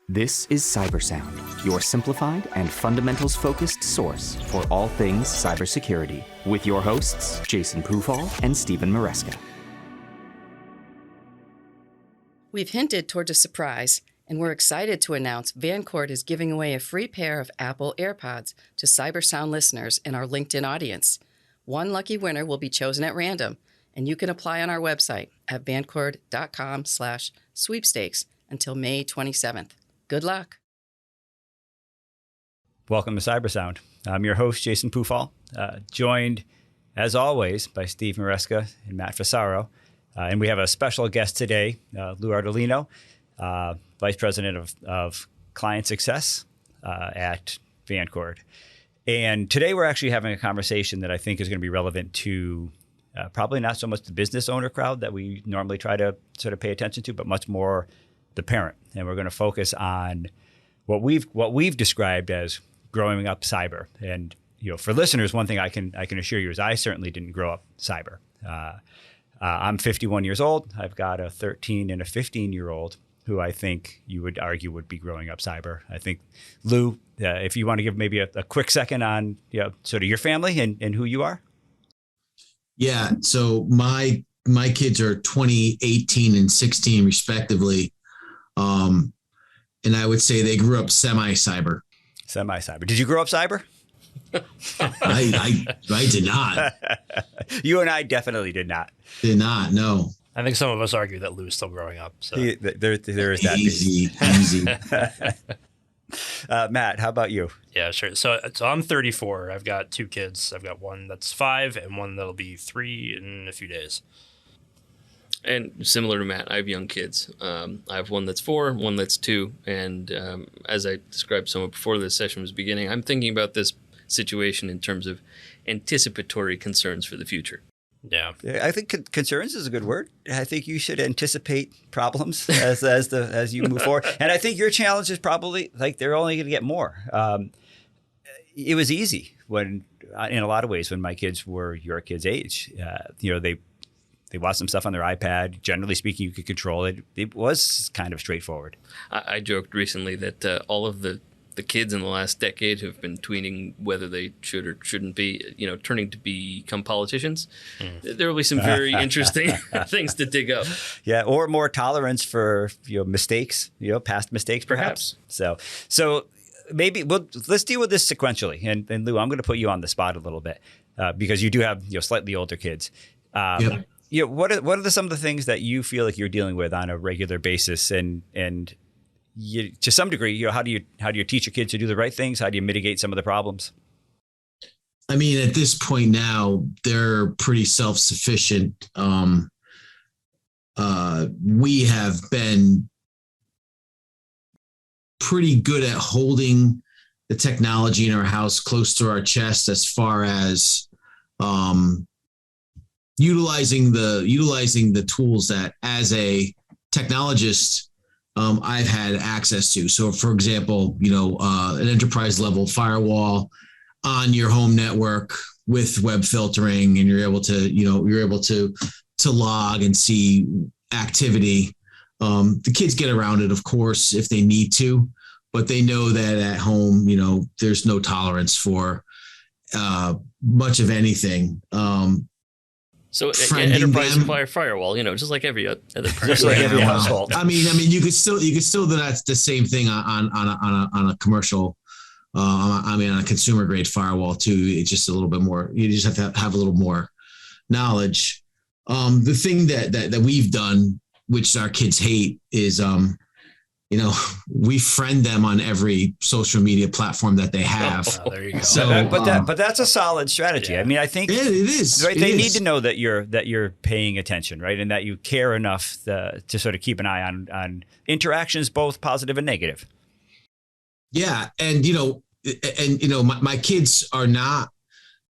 This is CyberSound, your simplified and fundamentals-focused source for all things cybersecurity, with your hosts, Jason Pufall and Stephen Maresca. We've hinted toward a surprise, and we're excited to announce Vancord is giving away a free pair of Apple AirPods to CyberSound listeners in our LinkedIn audience. One lucky winner will be chosen at random, and you can apply on our website at vancord.com/sweepstakes until May 27th. Good luck. Welcome to CyberSound. I'm your host, Jason Pufall, joined, as always, by Steve Maresca and Matt Fasaro. And we have a special guest today, Lou Ardolino, Vice President of Client Success at Vancord. And today we're actually having a conversation that I think is going to be relevant to probably not so much the business owner crowd that we normally try to sort of pay attention to, but much more the parent. And we're going to focus on what we've described as growing up cyber. And for listeners, one thing I can assure you is I certainly didn't grow up cyber. I'm 51 years old. I've got a 13 and a 15-year-old who I think you would argue would be growing up cyber. I think, Lou, if you want to give maybe a quick second on sort of your family and who you are. Yeah. So my kids are 20, 18, and 16 respectively. And I would say they grew up semi-cyber. Semi-cyber. Did you grow up cyber? I did not. You and I definitely did not. Did not, no. I think some of us argue that Lou's still growing up. So there is that. Easy. Matt, how about you? Yeah, sure. So I'm 34. I've got two kids. I've got one that's 5 and one that'll be 3 in a few days. And similar to Matt, I have young kids. I have one that's 4, one that's 2. And as I described somewhat before this session was beginning, I'm thinking about this situation in terms of anticipatory concerns for the future. Yeah. I think concerns is a good word. I think you should anticipate problems as you move forward. And I think your challenge is probably they're only going to get more. It was easy when, in a lot of ways, when my kids were your kids' age. They watched some stuff on their iPad. Generally speaking, you could control it. It was kind of straightforward. I joked recently that all of the kids in the last decade have been tweeting whether they should or shouldn't be, turning to become politicians. There will be some very interesting things to dig up. Yeah, or more tolerance for mistakes, past mistakes, perhaps. So maybe let's deal with this sequentially. And Lou, I'm going to put you on the spot a little bit because you do have slightly older kids. Yep. What are some of the things that you feel like you're dealing with on a regular basis, and to some degree, how do you teach your kids to do the right things? How do you mitigate some of the problems? I mean, at this point now, they're pretty self-sufficient. We have been pretty good at holding the technology in our house close to our chest as far as utilizing the tools that, as a technologist, I've had access to. So, for example, an enterprise level firewall on your home network with web filtering, and you're able to log and see activity. The kids get around it, of course, if they need to, but they know that at home, there's no tolerance for much of anything. So an enterprise firewall, just like every other person. Just like every household. I mean, you could still do that's the same thing on a commercial. On a consumer grade firewall too. It's just a little bit more. You just have to have a little more knowledge. The thing that we've done, which our kids hate, is we friend them on every social media platform that they have. Oh, there you go. So, but that's a solid strategy. Yeah. I mean, I think it is. Right, they need to know that you're paying attention, right, and that you care enough to sort of keep an eye on interactions, both positive and negative. Yeah, and my kids are not